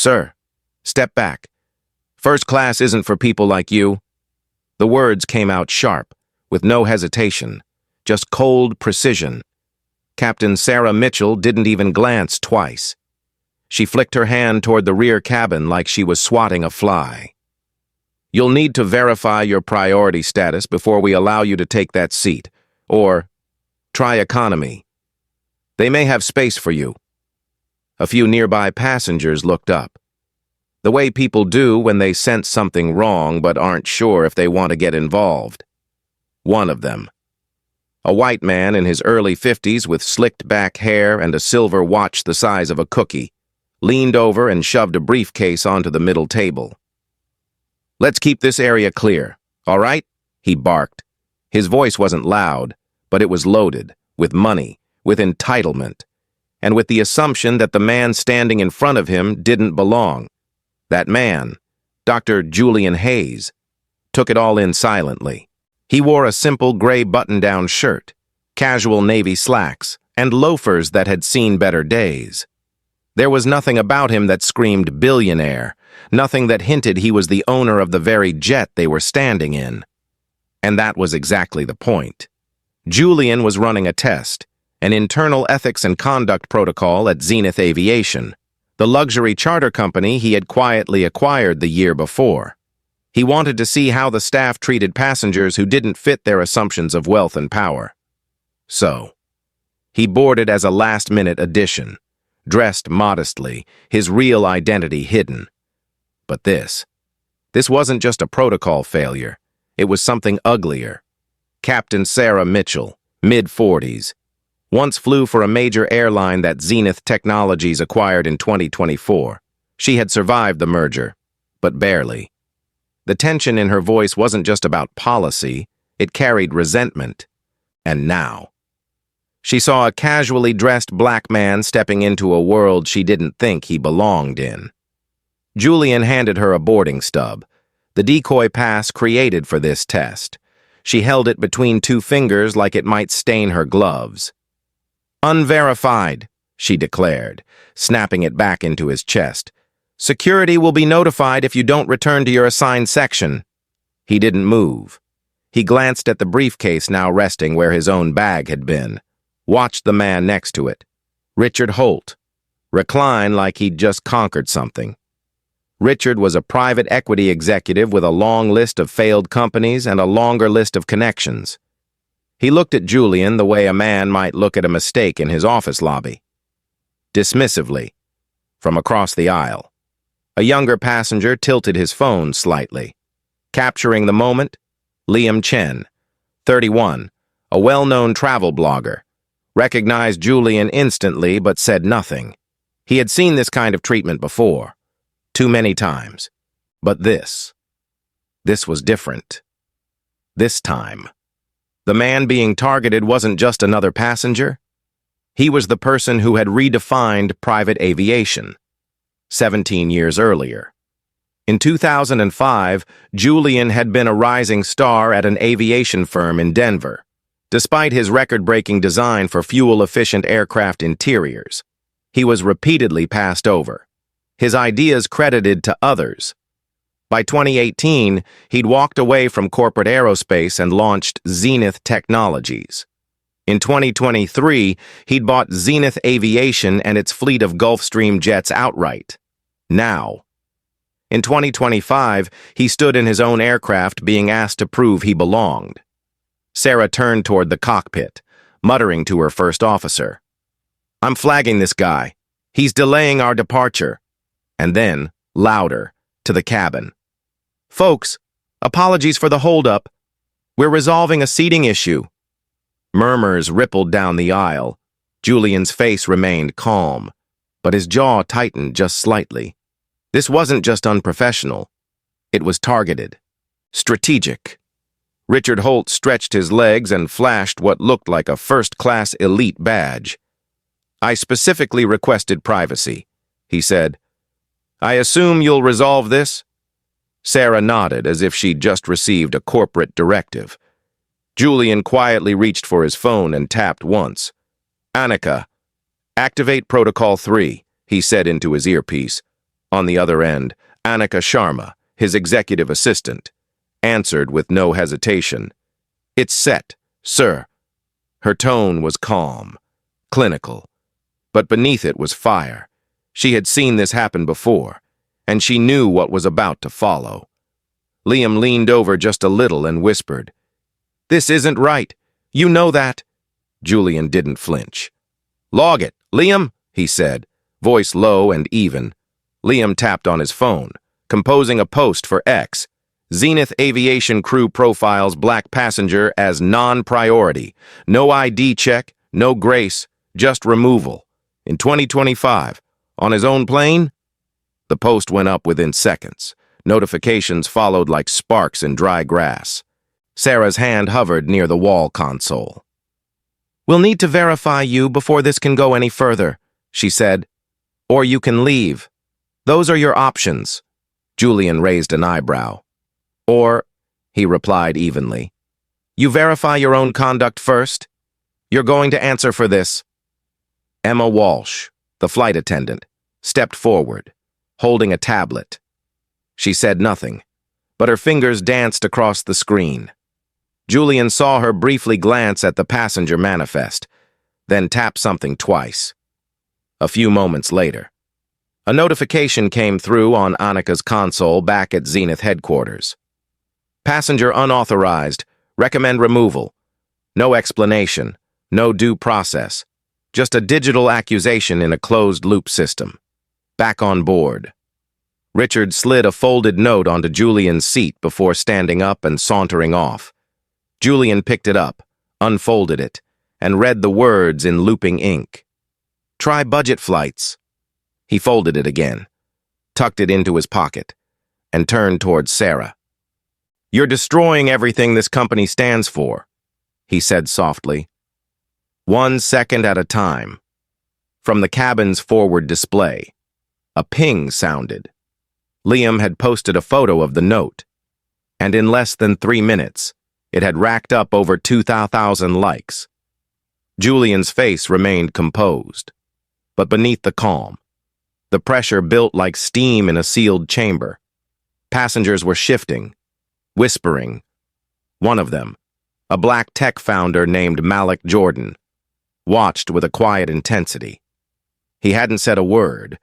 Sir, step back. First class isn't for people like you. The words came out sharp, with no hesitation, just cold precision. Captain Sarah Mitchell didn't even glance twice. She flicked her hand toward the rear cabin like she was swatting a fly. You'll need to verify your priority status before we allow you to take that seat, or try economy. They may have space for you. A few nearby passengers looked up. The way people do when they sense something wrong but aren't sure if they want to get involved. One of them, a white man in his early 50s with slicked back hair and a silver watch the size of a cookie, leaned over and shoved a briefcase onto the middle table. "Let's keep this area clear, all right?" he barked. His voice wasn't loud, but it was loaded, with money, with entitlement, and with the assumption that the man standing in front of him didn't belong. That man, Dr. Julian Hayes, took it all in silently. He wore a simple gray button-down shirt, casual navy slacks, and loafers that had seen better days. There was nothing about him that screamed billionaire, nothing that hinted he was the owner of the very jet they were standing in. And that was exactly the point. Julian was running a test, an internal ethics and conduct protocol at Zenith Aviation, the luxury charter company he had quietly acquired the year before. He wanted to see how the staff treated passengers who didn't fit their assumptions of wealth and power. So, he boarded as a last-minute addition, dressed modestly, his real identity hidden. But this wasn't just a protocol failure. It was something uglier. Captain Sarah Mitchell, mid-40s, once flew for a major airline that Zenith Technologies acquired in 2024. She had survived the merger, but barely. The tension in her voice wasn't just about policy, it carried resentment. And now, she saw a casually dressed black man stepping into a world she didn't think he belonged in. Julian handed her a boarding stub, the decoy pass created for this test. She held it between two fingers like it might stain her gloves. "Unverified," she declared, snapping it back into his chest. "Security will be notified if you don't return to your assigned section." He didn't move. He glanced at the briefcase now resting where his own bag had been, watched the man next to it, Richard Holt, recline like he'd just conquered something. Richard was a private equity executive with a long list of failed companies and a longer list of connections. He looked at Julian the way a man might look at a mistake in his office lobby. Dismissively, from across the aisle. A younger passenger tilted his phone slightly. Capturing the moment, Liam Chen, 31, a well-known travel blogger, recognized Julian instantly but said nothing. He had seen this kind of treatment before, too many times. But this was different. This time, the man being targeted wasn't just another passenger. He was the person who had redefined private aviation 17 years earlier. In 2005, Julian had been a rising star at an aviation firm in Denver, despite his record-breaking design for fuel-efficient aircraft interiors. He was repeatedly passed over, his ideas credited to others. By 2018, he'd walked away from corporate aerospace and launched Zenith Technologies. In 2023, he'd bought Zenith Aviation and its fleet of Gulfstream jets outright. Now, in 2025, he stood in his own aircraft being asked to prove he belonged. Sarah turned toward the cockpit, muttering to her first officer, "I'm flagging this guy. He's delaying our departure." And then, louder, to the cabin. "Folks, apologies for the holdup. We're resolving a seating issue." Murmurs rippled down the aisle. Julian's face remained calm, but his jaw tightened just slightly. This wasn't just unprofessional. It was targeted. Strategic. Richard Holt stretched his legs and flashed what looked like a first-class elite badge. "I specifically requested privacy," he said. "I assume you'll resolve this?" Sarah nodded as if she'd just received a corporate directive. Julian quietly reached for his phone and tapped once. "Annika, activate Protocol 3, he said into his earpiece. On the other end, Annika Sharma, his executive assistant, answered with no hesitation. "It's set, sir." Her tone was calm, clinical, but beneath it was fire. She had seen this happen before, and she knew what was about to follow. Liam leaned over just a little and whispered, "This isn't right. You know that." Julian didn't flinch. "Log it, Liam," he said, voice low and even. Liam tapped on his phone, composing a post for X. Zenith Aviation crew profiles black passenger as non-priority. No ID check, no grace, just removal. In 2025, on his own plane? The post went up within seconds. Notifications followed like sparks in dry grass. Sarah's hand hovered near the wall console. "We'll need to verify you before this can go any further," she said. "Or you can leave. Those are your options." Julian raised an eyebrow. "Or," he replied evenly, "you verify your own conduct first. You're going to answer for this." Emma Walsh, the flight attendant, stepped forward, holding a tablet. She said nothing, but her fingers danced across the screen. Julian saw her briefly glance at the passenger manifest, then tap something twice. A few moments later, a notification came through on Annika's console back at Zenith headquarters. "Passenger unauthorized. Recommend removal. No explanation. No due process. Just a digital accusation in a closed-loop system. Back on board." Richard slid a folded note onto Julian's seat before standing up and sauntering off. Julian picked it up, unfolded it, and read the words in looping ink. "Try budget flights." He folded it again, tucked it into his pocket, and turned towards Sarah. "You're destroying everything this company stands for," he said softly. 1 second at a time. From the cabin's forward display, a ping sounded. Liam had posted a photo of the note, and in less than 3 minutes, it had racked up over 2,000 likes. Julian's face remained composed, but beneath the calm, the pressure built like steam in a sealed chamber. Passengers were shifting, whispering. One of them, a black tech founder named Malik Jordan, watched with a quiet intensity. He hadn't said a word,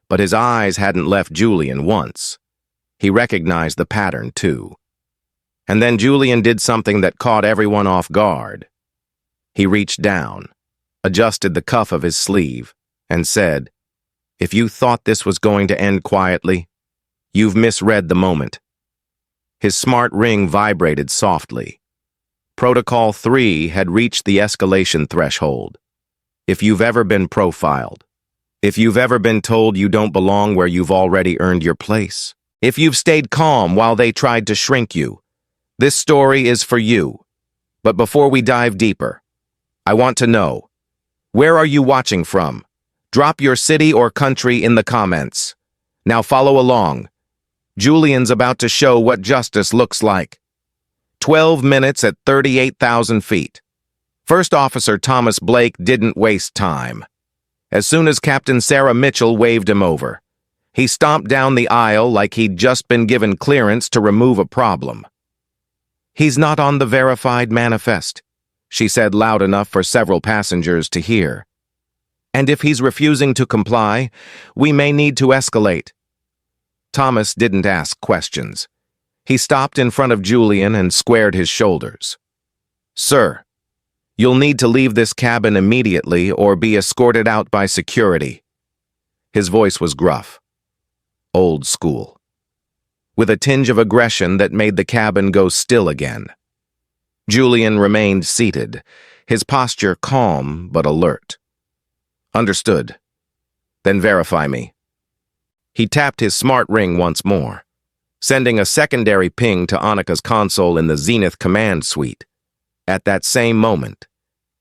but his eyes hadn't left Julian once. He recognized the pattern, too. And then Julian did something that caught everyone off guard. He reached down, adjusted the cuff of his sleeve, and said, "If you thought this was going to end quietly, you've misread the moment." His smart ring vibrated softly. Protocol 3 had reached the escalation threshold. If you've ever been profiled, if you've ever been told you don't belong where you've already earned your place, if you've stayed calm while they tried to shrink you, this story is for you. But before we dive deeper, I want to know, where are you watching from? Drop your city or country in the comments. Now follow along. Julian's about to show what justice looks like. 12 minutes at 38,000 feet. First Officer Thomas Blake didn't waste time. As soon as Captain Sarah Mitchell waved him over, he stomped down the aisle like he'd just been given clearance to remove a problem. "He's not on the verified manifest," she said loud enough for several passengers to hear. "And if he's refusing to comply, we may need to escalate." Thomas didn't ask questions. He stopped in front of Julian and squared his shoulders. "Sir, you'll need to leave this cabin immediately or be escorted out by security." His voice was gruff, old school, with a tinge of aggression that made the cabin go still again. Julian remained seated, his posture calm but alert. "Understood. Then verify me." He tapped his smart ring once more, sending a secondary ping to Annika's console in the Zenith command suite. At that same moment,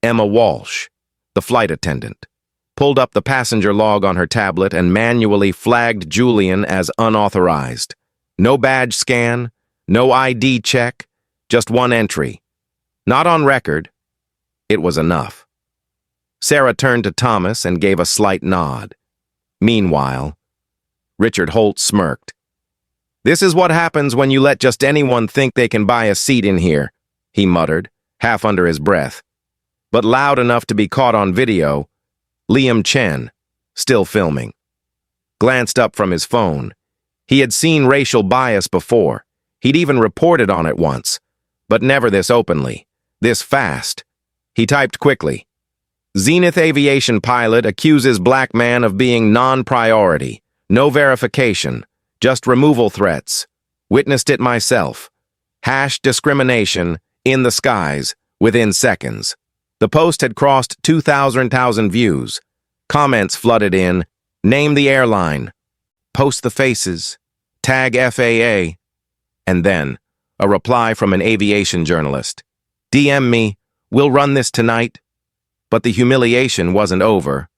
Emma Walsh, the flight attendant, pulled up the passenger log on her tablet and manually flagged Julian as unauthorized. No badge scan, no ID check, just one entry. Not on record. It was enough. Sarah turned to Thomas and gave a slight nod. Meanwhile, Richard Holt smirked. "This is what happens when you let just anyone think they can buy a seat in here," he muttered, half under his breath. But loud enough to be caught on video, Liam Chen, still filming, glanced up from his phone. He had seen racial bias before. He'd even reported on it once, but never this openly, this fast. He typed quickly. "Zenith aviation pilot accuses black man of being non-priority. No verification, just removal threats. Witnessed it myself. #discrimination in the skies within seconds." The post had crossed 2,000 views. Comments flooded in. Name the airline. Post the faces. Tag FAA. And then, a reply from an aviation journalist. "DM me. We'll run this tonight." But the humiliation wasn't over.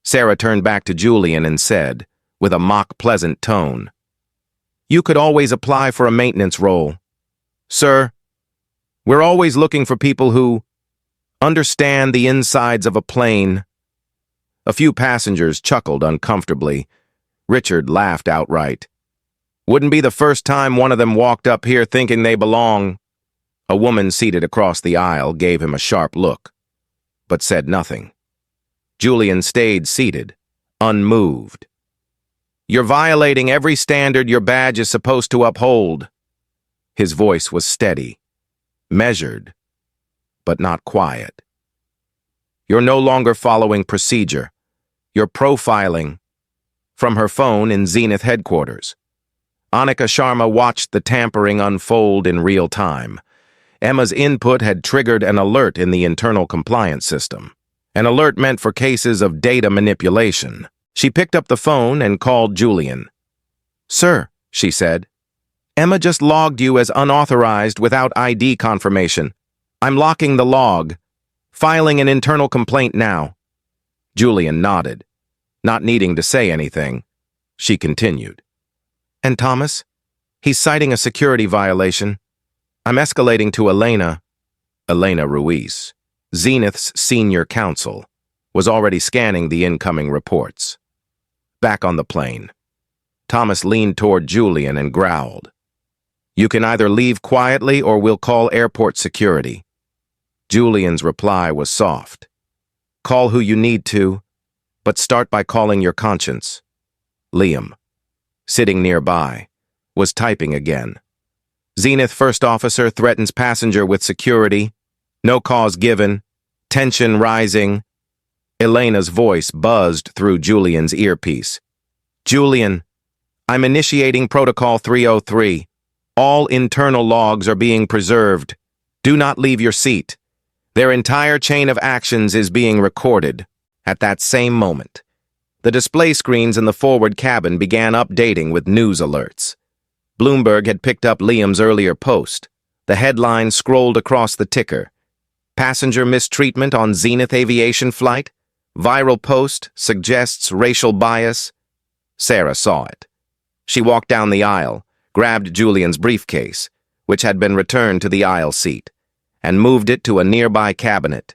Sarah turned back to Julian and said, with a mock-pleasant tone, "You could always apply for a maintenance role. Sir, we're always looking for people who understand the insides of a plane." A few passengers chuckled uncomfortably. Richard laughed outright. "Wouldn't be the first time one of them walked up here thinking they belong." A woman seated across the aisle gave him a sharp look, but said nothing. Julian stayed seated, unmoved. "You're violating every standard your badge is supposed to uphold." His voice was steady, measured, but not quiet. "You're no longer following procedure. You're profiling." From her phone in Zenith headquarters, Annika Sharma watched the tampering unfold in real time. Emma's input had triggered an alert in the internal compliance system. An alert meant for cases of data manipulation. She picked up the phone and called Julian. "Sir," she said, "Emma just logged you as unauthorized without ID confirmation. I'm locking the log. Filing an internal complaint now." Julian nodded. Not needing to say anything, she continued. "And Thomas? He's citing a security violation. I'm escalating to Elena Ruiz, Zenith's senior counsel, was already scanning the incoming reports." Back on the plane, Thomas leaned toward Julian and growled, "You can either leave quietly or we'll call airport security." Julian's reply was soft. "Call who you need to, but start by calling your conscience." Liam, sitting nearby, was typing again. "Zenith first officer threatens passenger with security. No cause given. Tension rising." Elena's voice buzzed through Julian's earpiece. "Julian, I'm initiating Protocol 303. All internal logs are being preserved. Do not leave your seat. Their entire chain of actions is being recorded." At that same moment, the display screens in the forward cabin began updating with news alerts. Bloomberg had picked up Liam's earlier post. The headline scrolled across the ticker. "Passenger mistreatment on Zenith aviation flight? Viral post suggests racial bias." Sarah saw it. She walked down the aisle, grabbed Julian's briefcase, which had been returned to the aisle seat, and moved it to a nearby cabinet.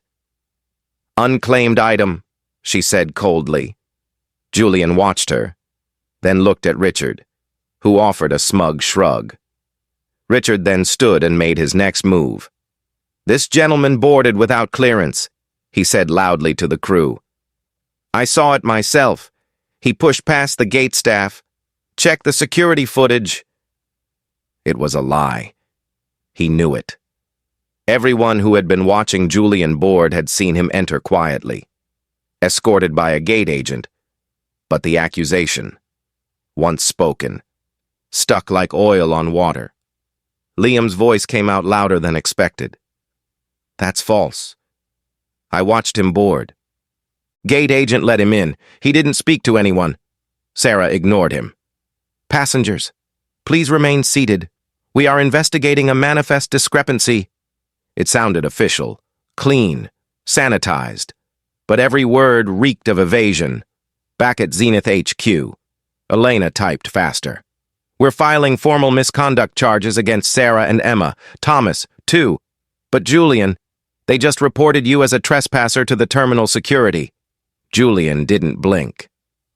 "Unclaimed item," she said coldly. Julian watched her, then looked at Richard, who offered a smug shrug. Richard then stood and made his next move. "This gentleman boarded without clearance," he said loudly to the crew. "I saw it myself. He pushed past the gate staff. Check the security footage." It was a lie. He knew it. Everyone who had been watching Julian board had seen him enter quietly, escorted by a gate agent, but the accusation, once spoken, stuck like oil on water. Liam's voice came out louder than expected. "That's false. I watched him board. Gate agent let him in. He didn't speak to anyone." Sarah ignored him. "Passengers, please remain seated. We are investigating a manifest discrepancy." It sounded official, clean, sanitized, but every word reeked of evasion. Back at Zenith HQ, Elena typed faster. "We're filing formal misconduct charges against Sarah and Emma. Thomas, too. But Julian, they just reported you as a trespasser to the terminal security." Julian didn't blink.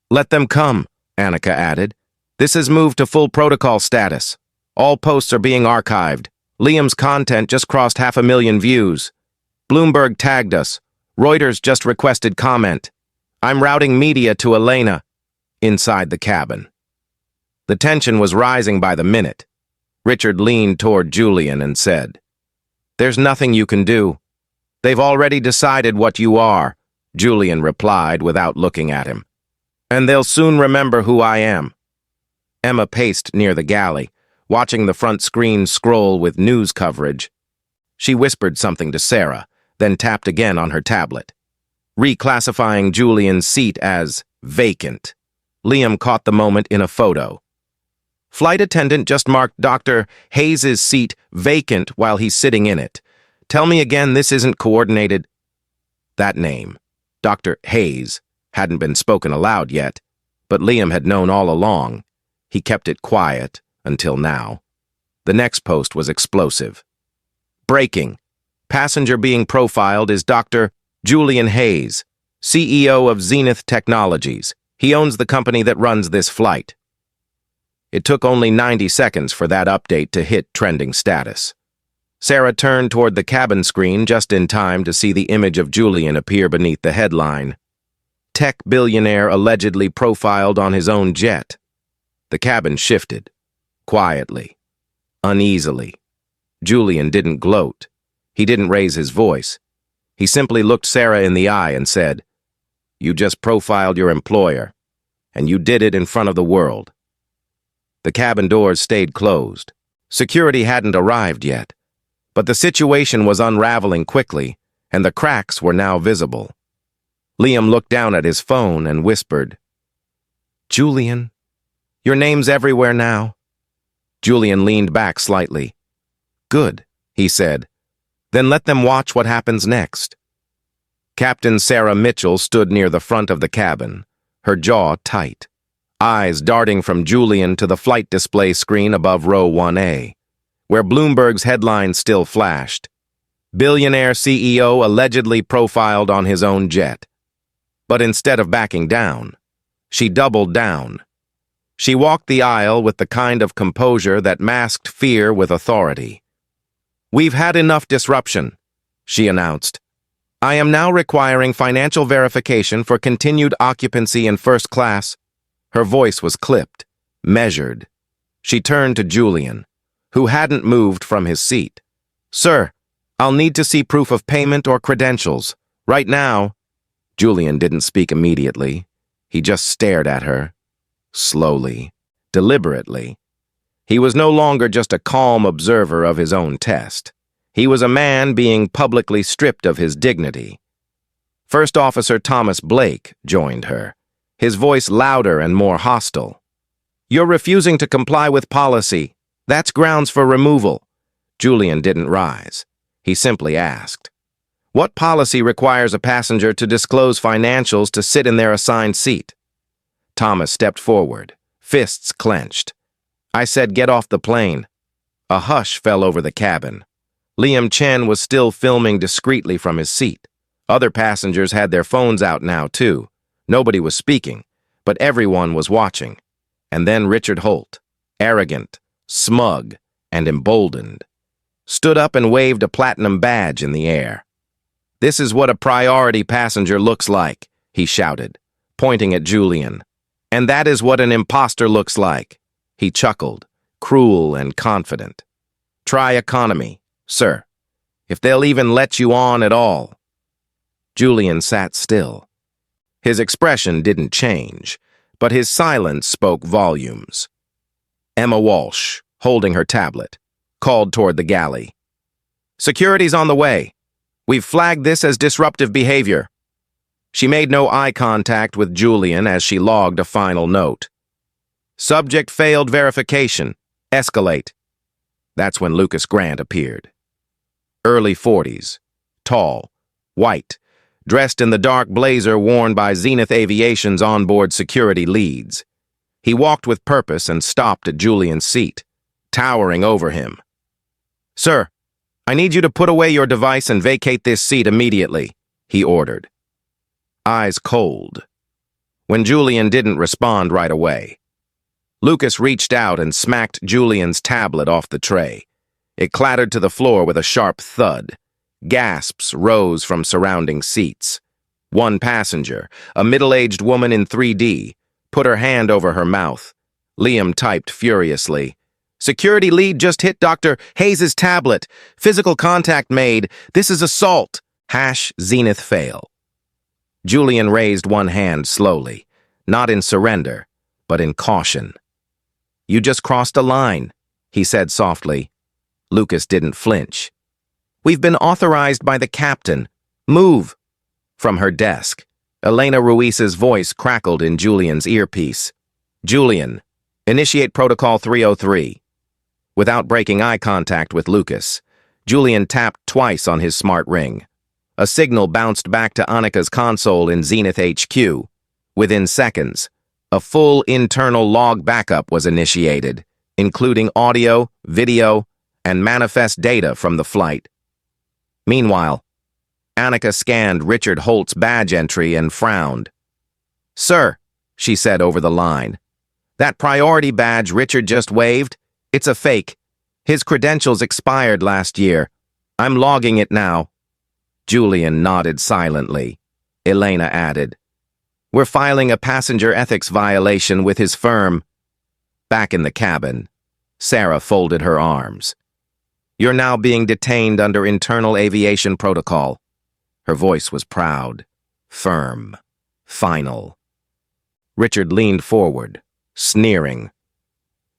"Let them come," Annika added. This has moved to full protocol status. All posts are being archived. Liam's content just crossed 500,000 views. Bloomberg tagged us. Reuters just requested comment. I'm routing media to Elena. Inside the cabin. The tension was rising by the minute. Richard leaned toward Julian and said, "There's nothing you can do. They've already decided what you are," Julian replied without looking at him. "And they'll soon remember who I am." Emma paced near the galley, watching the front screen scroll with news coverage. She whispered something to Sarah, then tapped again on her tablet. Reclassifying Julian's seat as vacant, Liam caught the moment in a photo. Flight attendant just marked Dr. Hayes' seat vacant while he's sitting in it. Tell me again this isn't coordinated. That name, Dr. Hayes, hadn't been spoken aloud yet, but Liam had known all along. He kept it quiet until now. The next post was explosive. Breaking. Passenger being profiled is Dr. Julian Hayes, CEO of Zenith Technologies. He owns the company that runs this flight. It took only 90 seconds for that update to hit trending status. Sarah turned toward the cabin screen just in time to see the image of Julian appear beneath the headline. Tech billionaire allegedly profiled on his own jet. The cabin shifted. Quietly. Uneasily. Julian didn't gloat. He didn't raise his voice. He simply looked Sarah in the eye and said, "You just profiled your employer, and you did it in front of the world." The cabin doors stayed closed. Security hadn't arrived yet, but the situation was unraveling quickly, and the cracks were now visible. Liam looked down at his phone and whispered, "Julian, your name's everywhere now." Julian leaned back slightly. "Good," he said. "Then let them watch what happens next." Captain Sarah Mitchell stood near the front of the cabin, her jaw tight, eyes darting from Julian to the flight display screen above row 1A, where Bloomberg's headline still flashed. Billionaire CEO allegedly profiled on his own jet. But instead of backing down, she doubled down. She walked the aisle with the kind of composure that masked fear with authority. "We've had enough disruption," she announced. "I am now requiring financial verification for continued occupancy in first class." Her voice was clipped, measured. She turned to Julian, who hadn't moved from his seat. "Sir, I'll need to see proof of payment or credentials. Right now." Julian didn't speak immediately. He just stared at her. Slowly, deliberately. He was no longer just a calm observer of his own test. He was a man being publicly stripped of his dignity. First Officer Thomas Blake joined her, his voice louder and more hostile. "You're refusing to comply with policy. That's grounds for removal." Julian didn't rise. He simply asked, "What policy requires a passenger to disclose financials to sit in their assigned seat?" Thomas stepped forward, fists clenched. "I said get off the plane." A hush fell over the cabin. Liam Chen was still filming discreetly from his seat. Other passengers had their phones out now, too. Nobody was speaking, but everyone was watching. And then Richard Holt, arrogant, smug, and emboldened, stood up and waved a platinum badge in the air. "This is what a priority passenger looks like," he shouted, pointing at Julian. "And that is what an imposter looks like." He chuckled, cruel and confident. "Try economy, sir, if they'll even let you on at all." Julian sat still. His expression didn't change, but his silence spoke volumes. Emma Walsh, holding her tablet, called toward the galley. "Security's on the way. We've flagged this as disruptive behavior." She made no eye contact with Julian as she logged a final note. "Subject failed verification. Escalate." That's when Lucas Grant appeared. Early 40s, tall, white, dressed in the dark blazer worn by Zenith Aviation's onboard security leads. He walked with purpose and stopped at Julian's seat, towering over him. "Sir, I need you to put away your device and vacate this seat immediately," he ordered. Eyes cold. When Julian didn't respond right away, Lucas reached out and smacked Julian's tablet off the tray. It clattered to the floor with a sharp thud. Gasps rose from surrounding seats. One passenger, a middle-aged woman in 3D, put her hand over her mouth. Liam typed furiously. "Security lead just hit Dr. Hayes' tablet. Physical contact made. This is assault. #Zenith fail." Julian raised one hand slowly, not in surrender, but in caution. "You just crossed a line," he said softly. Lucas didn't flinch. "We've been authorized by the captain. Move." From her desk, Elena Ruiz's voice crackled in Julian's earpiece. "Julian, initiate Protocol 303. Without breaking eye contact with Lucas, Julian tapped twice on his smart ring. A signal bounced back to Annika's console in Zenith HQ. Within seconds, a full internal log backup was initiated, including audio, video, and manifest data from the flight. Meanwhile, Annika scanned Richard Holt's badge entry and frowned. "Sir," she said over the line, "that priority badge Richard just waved, it's a fake. His credentials expired last year. I'm logging it now." Julian nodded silently. Elena added, "We're filing a passenger ethics violation with his firm." Back in the cabin, Sarah folded her arms. "You're now being detained under internal aviation protocol." Her voice was proud, firm, final. Richard leaned forward, sneering.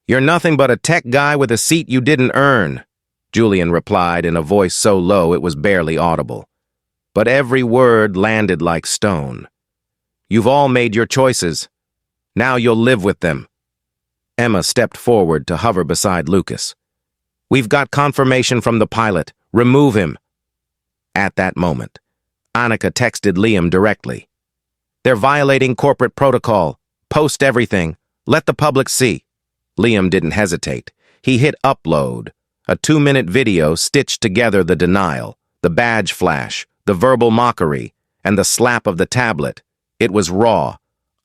"You're nothing but a tech guy with a seat you didn't earn," Julian replied in a voice so low it was barely audible. But every word landed like stone. "You've all made your choices. Now you'll live with them." Emma stepped forward to hover beside Lucas. "We've got confirmation from the pilot. Remove him." At that moment, Annika texted Liam directly. "They're violating corporate protocol. Post everything. Let the public see." Liam didn't hesitate. He hit upload. A 2-minute video stitched together the denial, the badge flash, the verbal mockery, and the slap of the tablet. It was raw,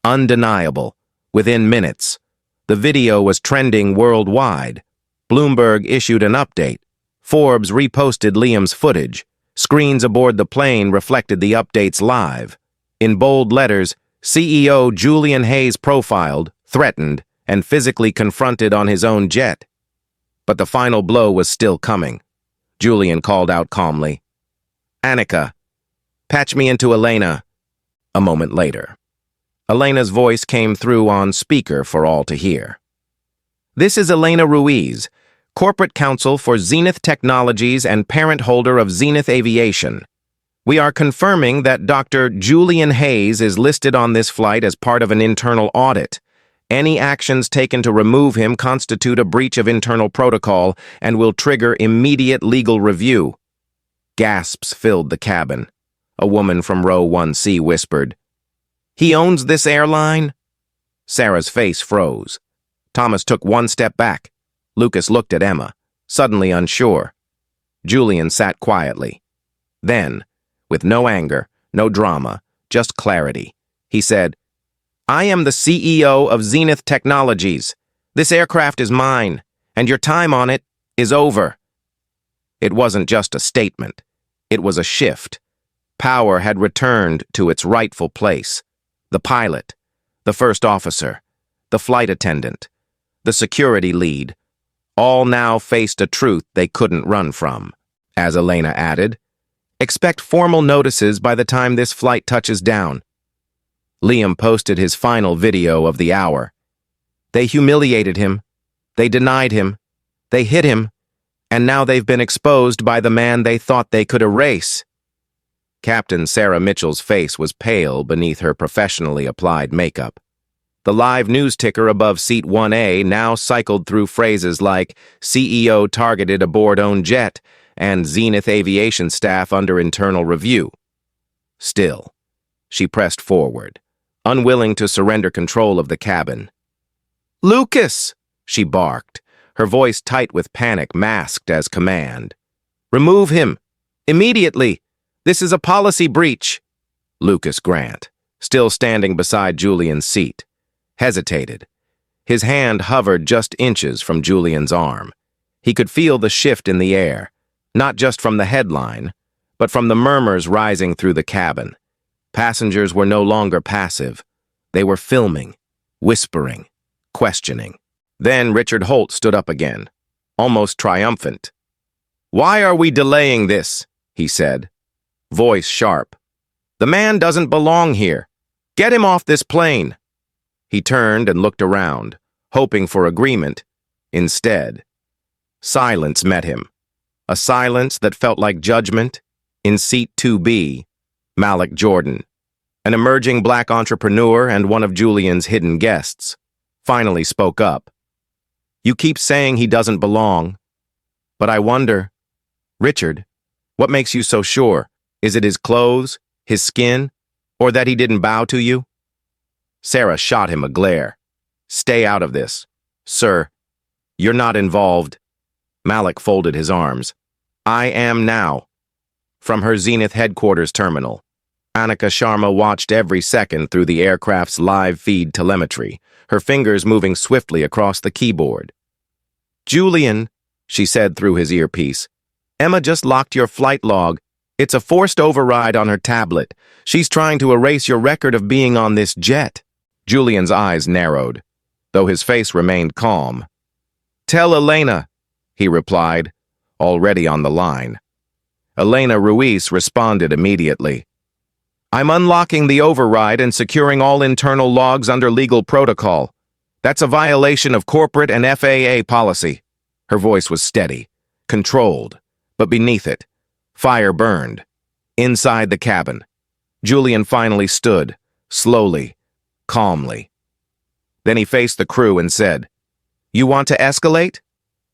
undeniable. Within minutes, the video was trending worldwide. Bloomberg issued an update. Forbes reposted Liam's footage. Screens aboard the plane reflected the updates live. In bold letters, CEO Julian Hayes profiled, threatened, and physically confronted on his own jet. But the final blow was still coming. Julian called out calmly, "Annika, patch me into Elena." A moment later, Elena's voice came through on speaker for all to hear. "This is Elena Ruiz, Corporate Counsel for Zenith Technologies and parent holder of Zenith Aviation. We are confirming that Dr. Julian Hayes is listed on this flight as part of an internal audit. Any actions taken to remove him constitute a breach of internal protocol and will trigger immediate legal review." Gasps filled the cabin. A woman from row 1C whispered, "He owns this airline?" Sarah's face froze. Thomas took one step back. Lucas looked at Emma, suddenly unsure. Julian sat quietly. Then, with no anger, no drama, just clarity, he said, "I am the CEO of Zenith Technologies. This aircraft is mine, and your time on it is over." It wasn't just a statement. It was a shift. Power had returned to its rightful place. The pilot, the first officer, the flight attendant, the security lead, all now faced a truth they couldn't run from. As Elena added, "Expect formal notices by the time this flight touches down." Liam posted his final video of the hour. They humiliated him. They denied him. They hit him. And now they've been exposed by the man they thought they could erase. Captain Sarah Mitchell's face was pale beneath her professionally applied makeup. The live news ticker above seat 1A now cycled through phrases like "CEO targeted aboard own jet" and "Zenith Aviation staff under internal review." Still, she pressed forward, unwilling to surrender control of the cabin. "Lucas!" she barked, her voice tight with panic masked as command. "Remove him! Immediately! This is a policy breach!" Lucas Grant, still standing beside Julian's seat, hesitated. His hand hovered just inches from Julian's arm. He could feel the shift in the air, not just from the headline, but from the murmurs rising through the cabin. Passengers were no longer passive. They were filming, whispering, questioning. Then Richard Holt stood up again, almost triumphant. "Why are we delaying this?" he said, voice sharp. "The man doesn't belong here. Get him off this plane." He turned and looked around, hoping for agreement. Instead, silence met him. A silence that felt like judgment. In seat 2B, Malik Jordan, an emerging black entrepreneur and one of Julian's hidden guests, finally spoke up. "You keep saying he doesn't belong, but I wonder, Richard, what makes you so sure? Is it his clothes, his skin, or that he didn't bow to you?" Sarah shot him a glare. "Stay out of this, sir. You're not involved." Malik folded his arms. "I am now." From her Zenith headquarters terminal, Annika Sharma watched every second through the aircraft's live feed telemetry, her fingers moving swiftly across the keyboard. "Julian," she said through his earpiece, "Emma just locked your flight log. It's a forced override on her tablet. She's trying to erase your record of being on this jet." Julian's eyes narrowed, though his face remained calm. "Tell Elena," he replied, already on the line. Elena Ruiz responded immediately. "I'm unlocking the override and securing all internal logs under legal protocol. That's a violation of corporate and FAA policy." Her voice was steady, controlled, but beneath it, fire burned. Inside the cabin, Julian finally stood, slowly, calmly. Then he faced the crew and said, "You want to escalate?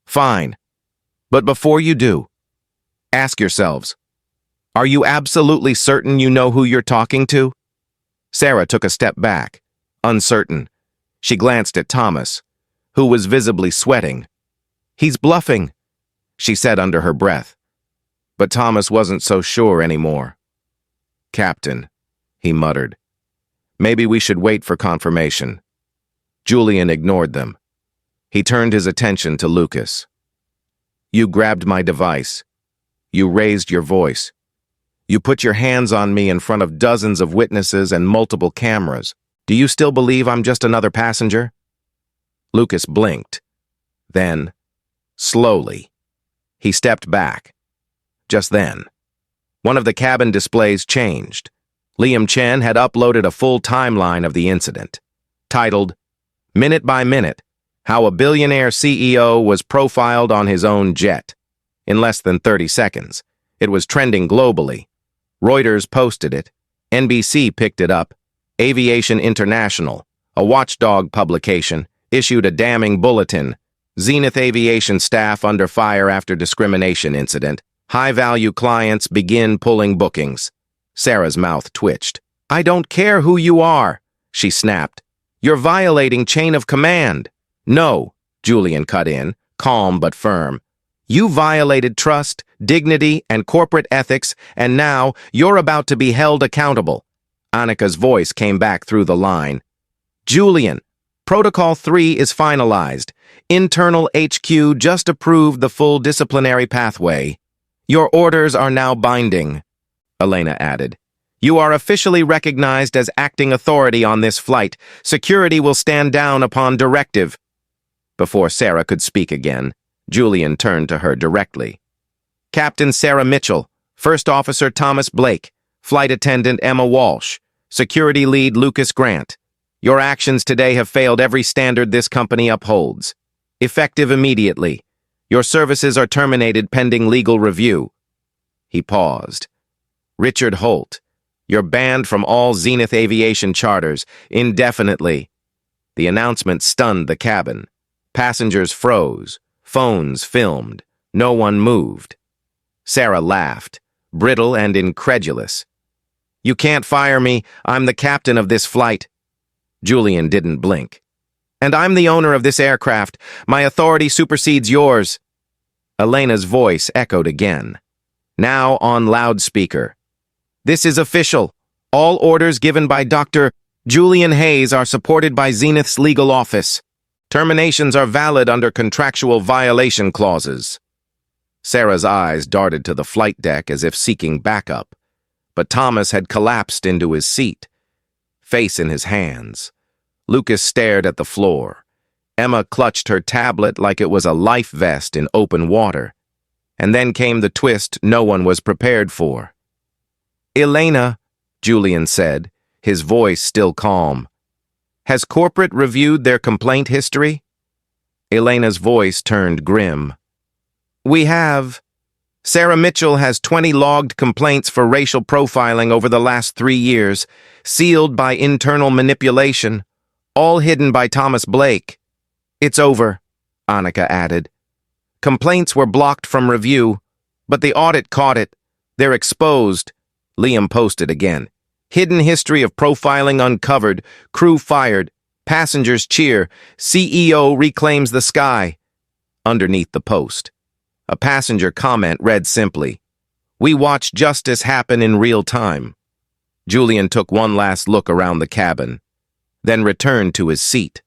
Fine. But before you do, ask yourselves, are you absolutely certain you know who you're talking to?" Sarah took a step back, uncertain. She glanced at Thomas, who was visibly sweating. "He's bluffing," she said under her breath. But Thomas wasn't so sure anymore. "Captain," he muttered, "maybe we should wait for confirmation." Julian ignored them. He turned his attention to Lucas. "You grabbed my device. You raised your voice. You put your hands on me in front of dozens of witnesses and multiple cameras. Do you still believe I'm just another passenger?" Lucas blinked. Then, slowly, he stepped back. Just then, one of the cabin displays changed. Liam Chen had uploaded a full timeline of the incident, titled, "Minute by Minute, How a Billionaire CEO Was Profiled on His Own Jet." In less than 30 seconds, it was trending globally. Reuters posted it, NBC picked it up, Aviation International, a watchdog publication, issued a damning bulletin. Zenith Aviation staff under fire after discrimination incident. High-value clients begin pulling bookings. Sarah's mouth twitched. "I don't care who you are," she snapped. "You're violating chain of command." "No," Julian cut in, calm but firm. "You violated trust, dignity, and corporate ethics, and now you're about to be held accountable." Annika's voice came back through the line. "Julian, Protocol 3 is finalized. Internal HQ just approved the full disciplinary pathway. Your orders are now binding," Elena added. "You are officially recognized as acting authority on this flight. Security will stand down upon directive." Before Sarah could speak again, Julian turned to her directly. "Captain Sarah Mitchell, First Officer Thomas Blake, Flight Attendant Emma Walsh, Security Lead Lucas Grant. Your actions today have failed every standard this company upholds. Effective immediately. Your services are terminated pending legal review." He paused. "Richard Holt, you're banned from all Zenith Aviation charters indefinitely." The announcement stunned the cabin. Passengers froze. Phones filmed. No one moved. Sarah laughed, brittle and incredulous. "You can't fire me. I'm the captain of this flight." Julian didn't blink. "And I'm the owner of this aircraft. My authority supersedes yours." Elena's voice echoed again, now on loudspeaker. "This is official. All orders given by Dr. Julian Hayes are supported by Zenith's legal office." Terminations are valid under contractual violation clauses. Sarah's eyes darted to the flight deck as if seeking backup, but Thomas had collapsed into his seat, face in his hands. Lucas stared at the floor. Emma clutched her tablet like it was a life vest in open water. And then came the twist no one was prepared for. "Elena," Julian said, his voice still calm, "has corporate reviewed their complaint history?" Elena's voice turned grim. "We have. Sarah Mitchell has 20 logged complaints for racial profiling over the last 3 years, sealed by internal manipulation, all hidden by Thomas Blake. It's over," Annika added. "Complaints were blocked from review, but the audit caught it. They're exposed." Liam posted again. "Hidden history of profiling uncovered, crew fired, passengers cheer, CEO reclaims the sky." Underneath the post, a passenger comment read simply, "We watch justice happen in real time." Julian took one last look around the cabin, then returned to his seat.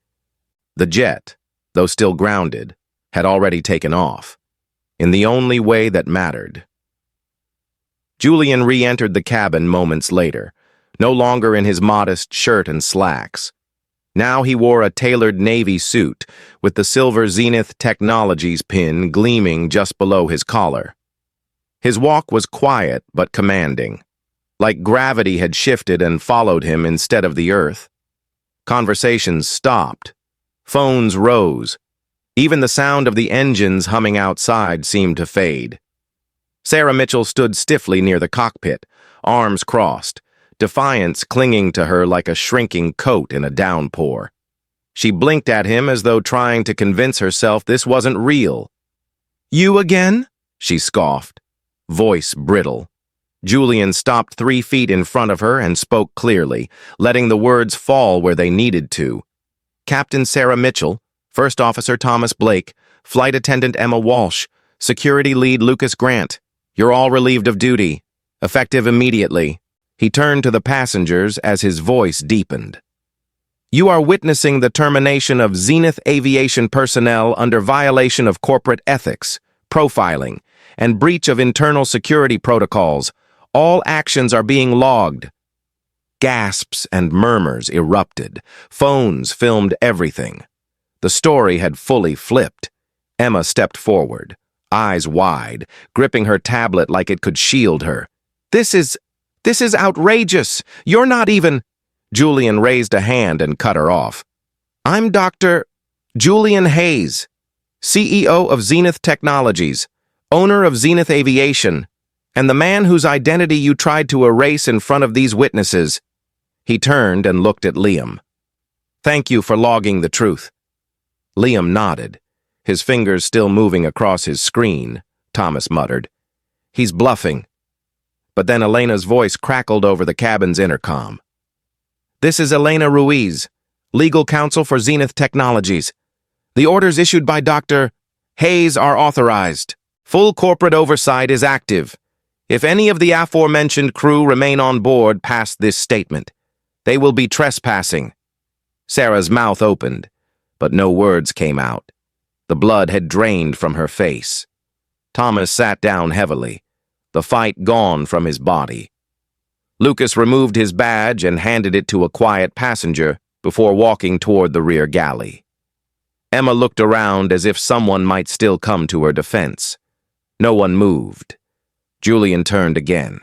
The jet, though still grounded, had already taken off, in the only way that mattered. Julian re-entered the cabin moments later, no longer in his modest shirt and slacks. Now he wore a tailored navy suit, with the silver Zenith Technologies pin gleaming just below his collar. His walk was quiet but commanding, like gravity had shifted and followed him instead of the earth. Conversations stopped. Phones rose. Even the sound of the engines humming outside seemed to fade. Sarah Mitchell stood stiffly near the cockpit, arms crossed, defiance clinging to her like a shrinking coat in a downpour. She blinked at him as though trying to convince herself this wasn't real. "You again?" she scoffed, voice brittle. Julian stopped 3 feet in front of her and spoke clearly, letting the words fall where they needed to. "Captain Sarah Mitchell, First Officer Thomas Blake, Flight Attendant Emma Walsh, Security Lead Lucas Grant. You're all relieved of duty. Effective immediately." He turned to the passengers as his voice deepened. "You are witnessing the termination of Zenith Aviation personnel under violation of corporate ethics, profiling, and breach of internal security protocols. All actions are being logged." Gasps and murmurs erupted. Phones filmed everything. The story had fully flipped. Emma stepped forward, eyes wide, gripping her tablet like it could shield her. This is outrageous. You're not even—" Julian raised a hand and cut her off. "I'm Dr. Julian Hayes, CEO of Zenith Technologies, owner of Zenith Aviation, and the man whose identity you tried to erase in front of these witnesses." He turned and looked at Liam. "Thank you for logging the truth." Liam nodded, his fingers still moving across his screen. Thomas muttered, "He's bluffing." But then Elena's voice crackled over the cabin's intercom. "This is Elena Ruiz, legal counsel for Zenith Technologies. The orders issued by Dr. Hayes are authorized. Full corporate oversight is active. If any of the aforementioned crew remain on board past this statement, they will be trespassing." Sarah's mouth opened, but no words came out. The blood had drained from her face. Thomas sat down heavily, the fight gone from his body. Lucas removed his badge and handed it to a quiet passenger before walking toward the rear galley. Emma looked around as if someone might still come to her defense. No one moved. Julian turned again.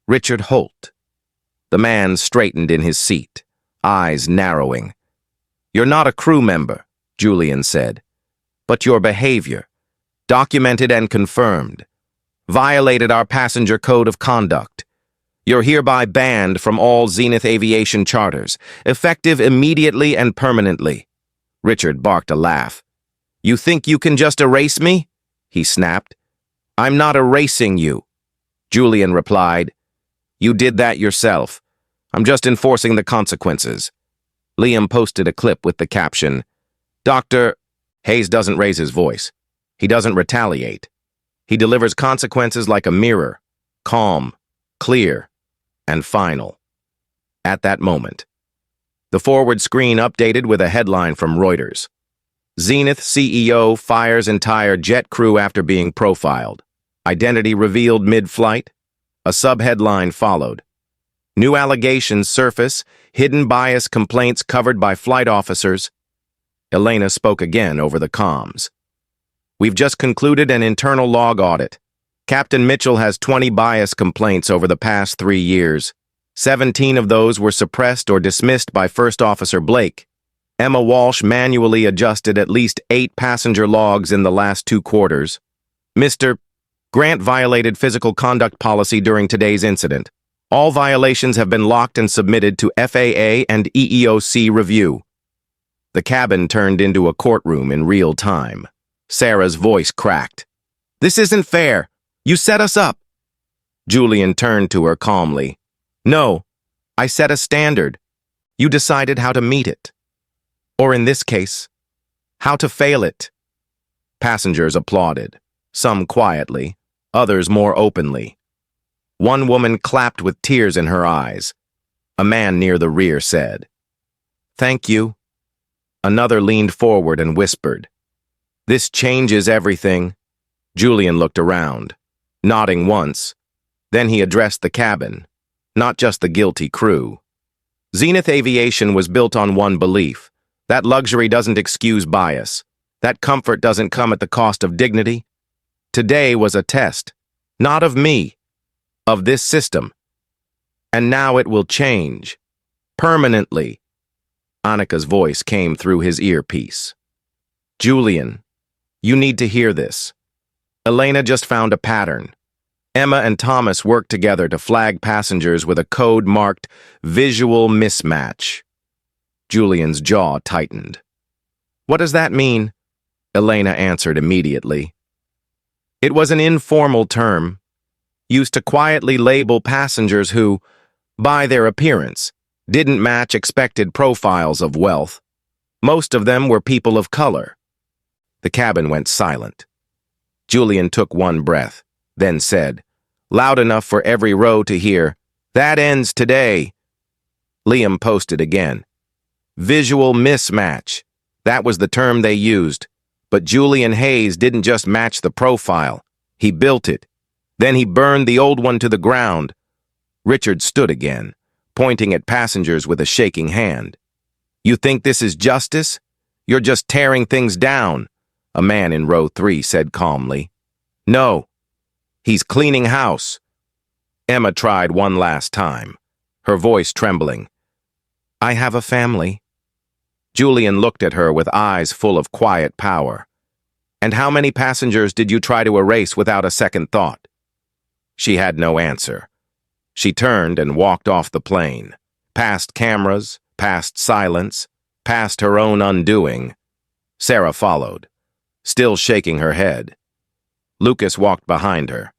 "Richard Holt." The man straightened in his seat, eyes narrowing. "You're not a crew member," Julian said, "but your behavior, documented and confirmed, violated our passenger code of conduct. You're hereby banned from all Zenith Aviation charters, effective immediately and permanently." Richard barked a laugh. "You think you can just erase me?" he snapped. "I'm not erasing you," Julian replied. "You did that yourself. I'm just enforcing the consequences." Liam posted a clip with the caption, "Dr. Hayes doesn't raise his voice. He doesn't retaliate. He delivers consequences like a mirror, calm, clear, and final." At that moment, the forward screen updated with a headline from Reuters. Zenith CEO fires entire jet crew after being profiled. Identity revealed mid-flight. A subheadline followed. New allegations surface, hidden bias complaints covered by flight officers. Elena spoke again over the comms. We've just concluded an internal log audit. Captain Mitchell has 20 bias complaints over the past 3 years. 17 of those were suppressed or dismissed by First Officer Blake. Emma Walsh manually adjusted at least 8 passenger logs in the last 2 quarters. Mr. Grant violated physical conduct policy during today's incident. All violations have been locked and submitted to FAA and EEOC review. The cabin turned into a courtroom in real time. Sarah's voice cracked. This isn't fair. You set us up. Julian turned to her calmly. No, I set a standard. You decided how to meet it. Or in this case, how to fail it. Passengers applauded, some quietly, others more openly. One woman clapped with tears in her eyes. A man near the rear said, "Thank you." Another leaned forward and whispered, "This changes everything." Julian looked around, nodding once. Then he addressed the cabin, not just the guilty crew. Zenith Aviation was built on one belief. That luxury doesn't excuse bias. That comfort doesn't come at the cost of dignity. Today was a test, not of me, of this system. And now it will change. Permanently. Annika's voice came through his earpiece. Julian, you need to hear this. Elena just found a pattern. Emma and Thomas worked together to flag passengers with a code marked visual mismatch. Julian's jaw tightened. What does that mean? Elena answered immediately. It was an informal term, used to quietly label passengers who, by their appearance, didn't match expected profiles of wealth. Most of them were people of color. The cabin went silent. Julian took one breath, then said, loud enough for every row to hear, "That ends today." Liam posted again. Visual mismatch. That was the term they used. But Julian Hayes didn't just match the profile. He built it. Then he burned the old one to the ground. Richard stood again, pointing at passengers with a shaking hand. You think this is justice? You're just tearing things down, a man in row 3 said calmly. No, he's cleaning house. Emma tried one last time, her voice trembling. I have a family. Julian looked at her with eyes full of quiet power. And how many passengers did you try to erase without a second thought? She had no answer. She turned and walked off the plane, past cameras, past silence, past her own undoing. Sarah followed, still shaking her head. Lucas walked behind her,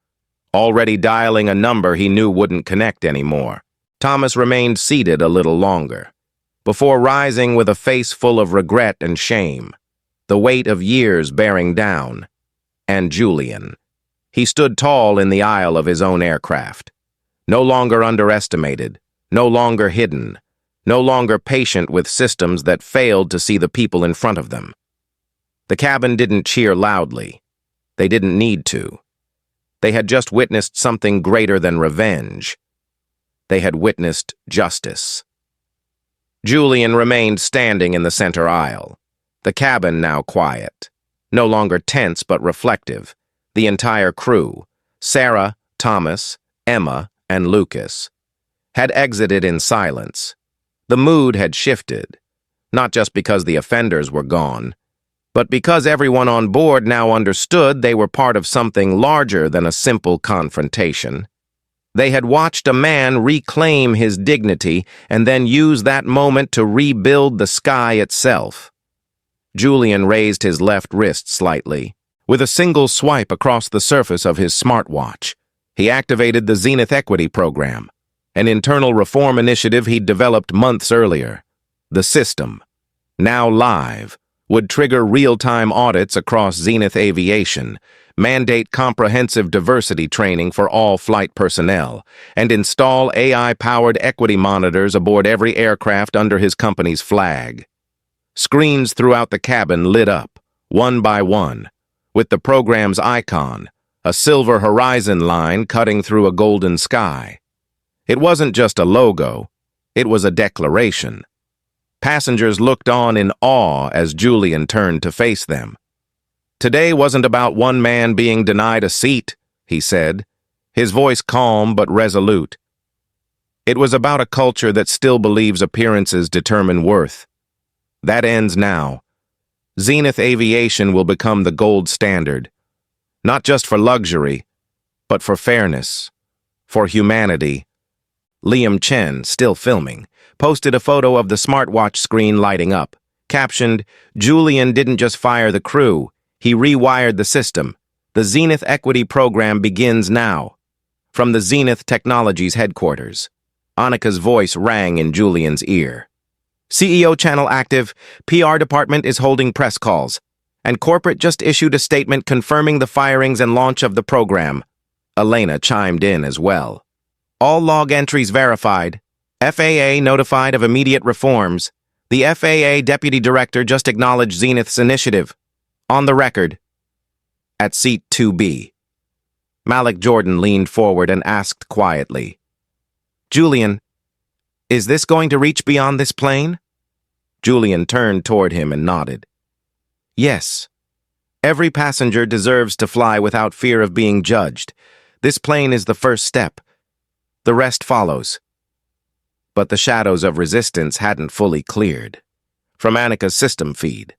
already dialing a number he knew wouldn't connect anymore. Thomas remained seated a little longer, before rising with a face full of regret and shame, the weight of years bearing down. And Julian. He stood tall in the aisle of his own aircraft, no longer underestimated, no longer hidden, no longer patient with systems that failed to see the people in front of them. The cabin didn't cheer loudly. They didn't need to. They had just witnessed something greater than revenge. They had witnessed justice. Julian remained standing in the center aisle, the cabin now quiet, no longer tense but reflective. The entire crew, Sarah, Thomas, Emma, and Lucas, had exited in silence. The mood had shifted, not just because the offenders were gone, but because everyone on board now understood they were part of something larger than a simple confrontation. They had watched a man reclaim his dignity and then use that moment to rebuild the sky itself. Julian raised his left wrist slightly. With a single swipe across the surface of his smartwatch, he activated the Zenith Equity Program, an internal reform initiative he'd developed months earlier. The system, now live, would trigger real-time audits across Zenith Aviation, mandate comprehensive diversity training for all flight personnel, and install AI-powered equity monitors aboard every aircraft under his company's flag. Screens throughout the cabin lit up, one by one, with the program's icon, a silver horizon line cutting through a golden sky. It wasn't just a logo, it was a declaration. Passengers looked on in awe as Julian turned to face them. Today wasn't about one man being denied a seat, he said, his voice calm but resolute. It was about a culture that still believes appearances determine worth. That ends now. Zenith Aviation will become the gold standard, not just for luxury, but for fairness, for humanity. Liam Chen, still filming, posted a photo of the smartwatch screen lighting up, captioned, "Julian didn't just fire the crew, he rewired the system. The Zenith Equity Program begins now." From the Zenith Technologies headquarters, Annika's voice rang in Julian's ear. "CEO channel active, PR department is holding press calls, and corporate just issued a statement confirming the firings and launch of the program." Elena chimed in as well. "All log entries verified. FAA notified of immediate reforms. The FAA Deputy Director just acknowledged Zenith's initiative. On the record." At seat 2B, Malik Jordan leaned forward and asked quietly, "Julian, is this going to reach beyond this plane?" Julian turned toward him and nodded. "Yes. Every passenger deserves to fly without fear of being judged. This plane is the first step. The rest follows." But the shadows of resistance hadn't fully cleared. From Annika's system feed,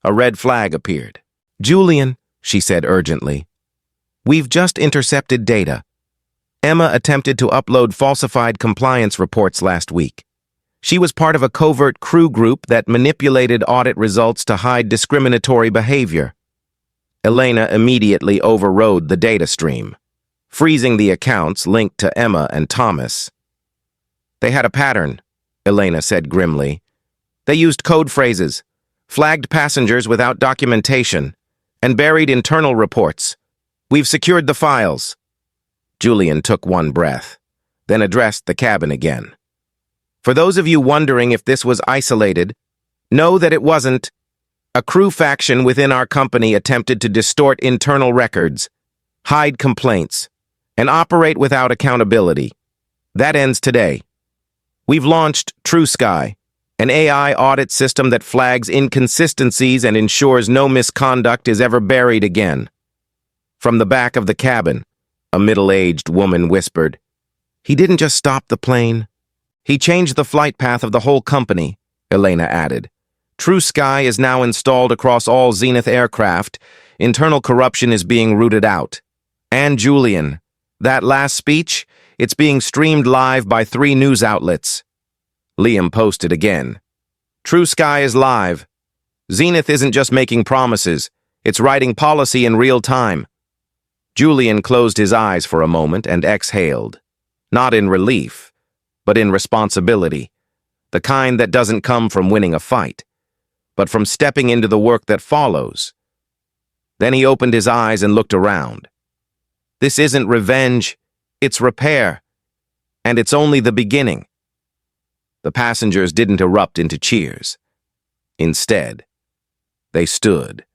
a red flag appeared. "Julian," she said urgently, "we've just intercepted data. Emma attempted to upload falsified compliance reports last week. She was part of a covert crew group that manipulated audit results to hide discriminatory behavior." Elena immediately overrode the data stream, freezing the accounts linked to Emma and Thomas. "They had a pattern," Elena said grimly. "They used code phrases, flagged passengers without documentation, and buried internal reports. We've secured the files." Julian took one breath, then addressed the cabin again. "For those of you wondering if this was isolated, know that it wasn't. A crew faction within our company attempted to distort internal records, hide complaints, and operate without accountability. That ends today. We've launched True Sky, an AI audit system that flags inconsistencies and ensures no misconduct is ever buried again." From the back of the cabin, a middle-aged woman whispered, "He didn't just stop the plane. He changed the flight path of the whole company," Elena added. "True Sky is now installed across all Zenith aircraft. Internal corruption is being rooted out. And Julian, that last speech, it's being streamed live by 3 news outlets." Liam posted again. "True Sky is live. Zenith isn't just making promises, it's writing policy in real time." Julian closed his eyes for a moment and exhaled, not in relief, but in responsibility, the kind that doesn't come from winning a fight, but from stepping into the work that follows. Then he opened his eyes and looked around. This isn't revenge, it's repair, and it's only the beginning. The passengers didn't erupt into cheers. Instead, they stood,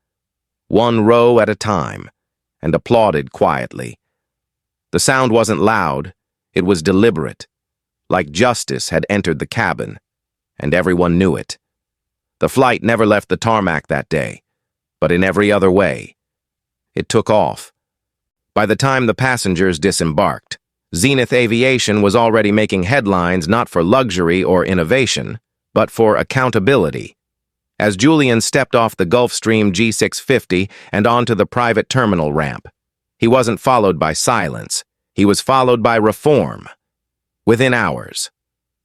one row at a time, and applauded quietly. The sound wasn't loud, it was deliberate, like justice had entered the cabin, and everyone knew it. The flight never left the tarmac that day, but in every other way, it took off. By the time the passengers disembarked, Zenith Aviation was already making headlines not for luxury or innovation, but for accountability. As Julian stepped off the Gulfstream G650 and onto the private terminal ramp, he wasn't followed by silence, he was followed by reform. Within hours,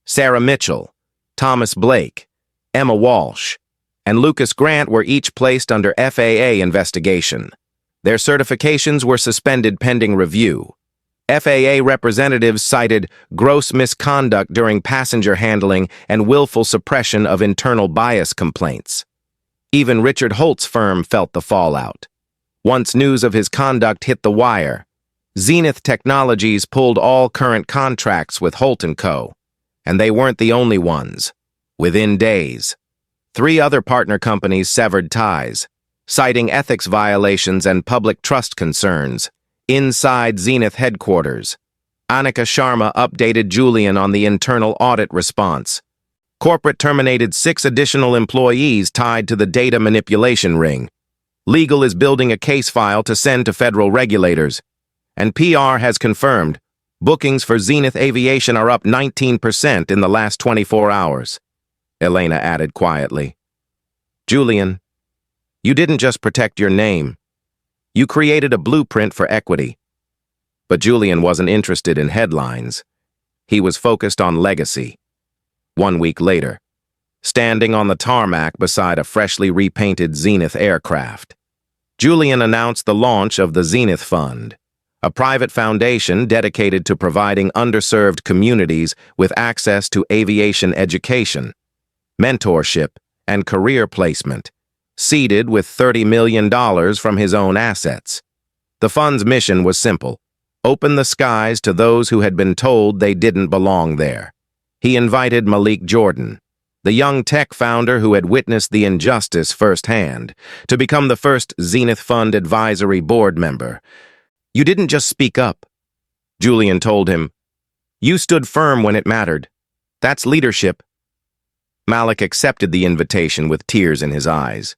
Sarah Mitchell, Thomas Blake, Emma Walsh, and Lucas Grant were each placed under FAA investigation. Their certifications were suspended pending review. FAA representatives cited gross misconduct during passenger handling and willful suppression of internal bias complaints. Even Richard Holt's firm felt the fallout. Once news of his conduct hit the wire, Zenith Technologies pulled all current contracts with Holt & Co., and they weren't the only ones. Within days, 3 other partner companies severed ties, citing ethics violations and public trust concerns. Inside Zenith headquarters, Anika Sharma updated Julian on the internal audit response. Corporate terminated 6 additional employees tied to the data manipulation ring. Legal is building a case file to send to federal regulators. And PR has confirmed bookings for Zenith Aviation are up 19% in the last 24 hours. Elena added quietly. Julian, you didn't just protect your name. You created a blueprint for equity. But Julian wasn't interested in headlines. He was focused on legacy. 1 week later, standing on the tarmac beside a freshly repainted Zenith aircraft, Julian announced the launch of the Zenith Fund, a private foundation dedicated to providing underserved communities with access to aviation education, mentorship, and career placement, seeded with $30 million from his own assets. The fund's mission was simple: open the skies to those who had been told they didn't belong there. He invited Malik Jordan, the young tech founder who had witnessed the injustice firsthand, to become the first Zenith Fund advisory board member. You didn't just speak up, Julian told him. You stood firm when it mattered. That's leadership. Malik accepted the invitation with tears in his eyes.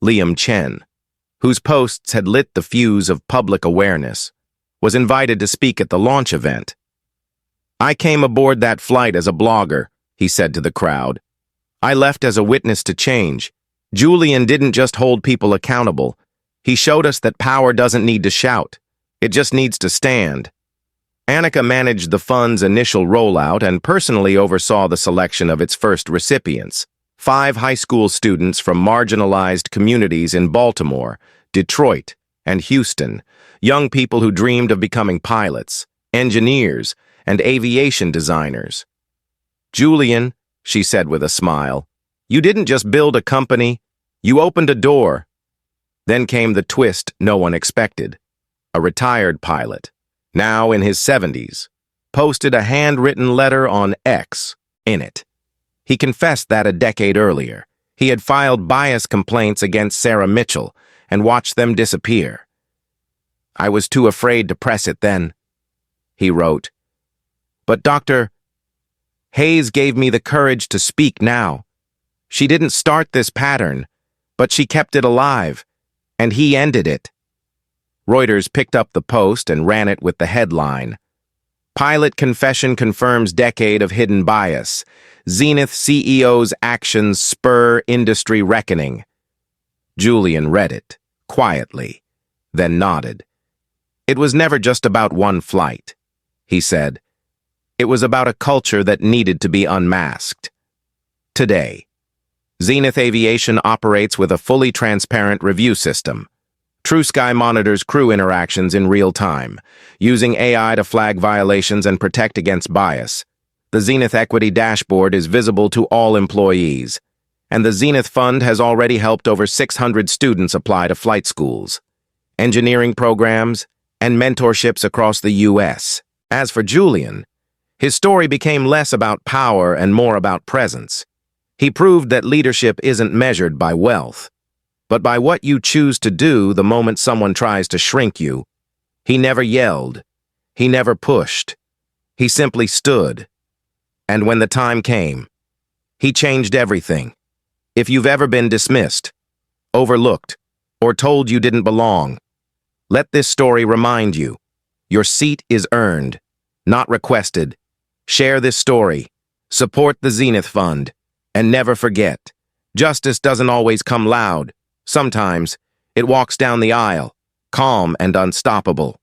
Liam Chen, whose posts had lit the fuse of public awareness, was invited to speak at the launch event. I came aboard that flight as a blogger, he said to the crowd. I left as a witness to change. Julian didn't just hold people accountable. He showed us that power doesn't need to shout. It just needs to stand. Anika managed the fund's initial rollout and personally oversaw the selection of its first recipients, 5 high school students from marginalized communities in Baltimore, Detroit, and Houston, young people who dreamed of becoming pilots, engineers, and aviation designers. Julian, she said with a smile, you didn't just build a company, you opened a door. Then came the twist no one expected. A retired pilot, now in his 70s, posted a handwritten letter on X. In it, he confessed that a decade earlier, he had filed bias complaints against Sarah Mitchell and watched them disappear. I was too afraid to press it then, he wrote. But Dr. Hayes gave me the courage to speak now. She didn't start this pattern, but she kept it alive, and he ended it. Reuters picked up the post and ran it with the headline, Pilot Confession Confirms Decade of Hidden Bias. Zenith CEO's Actions Spur Industry Reckoning. Julian read it, quietly, then nodded. It was never just about one flight, he said. It was about a culture that needed to be unmasked. Today, Zenith Aviation operates with a fully transparent review system. TrueSky monitors crew interactions in real time, using AI to flag violations and protect against bias. The Zenith Equity Dashboard is visible to all employees, and the Zenith Fund has already helped over 600 students apply to flight schools, engineering programs, and mentorships across the U.S. As for Julian, his story became less about power and more about presence. He proved that leadership isn't measured by wealth, but by what you choose to do the moment someone tries to shrink you. He never yelled. He never pushed. He simply stood. And when the time came, he changed everything. If you've ever been dismissed, overlooked, or told you didn't belong, let this story remind you. Your seat is earned, not requested. Share this story. Support the Zenith Fund. And never forget, justice doesn't always come loud. Sometimes, it walks down the aisle, calm and unstoppable.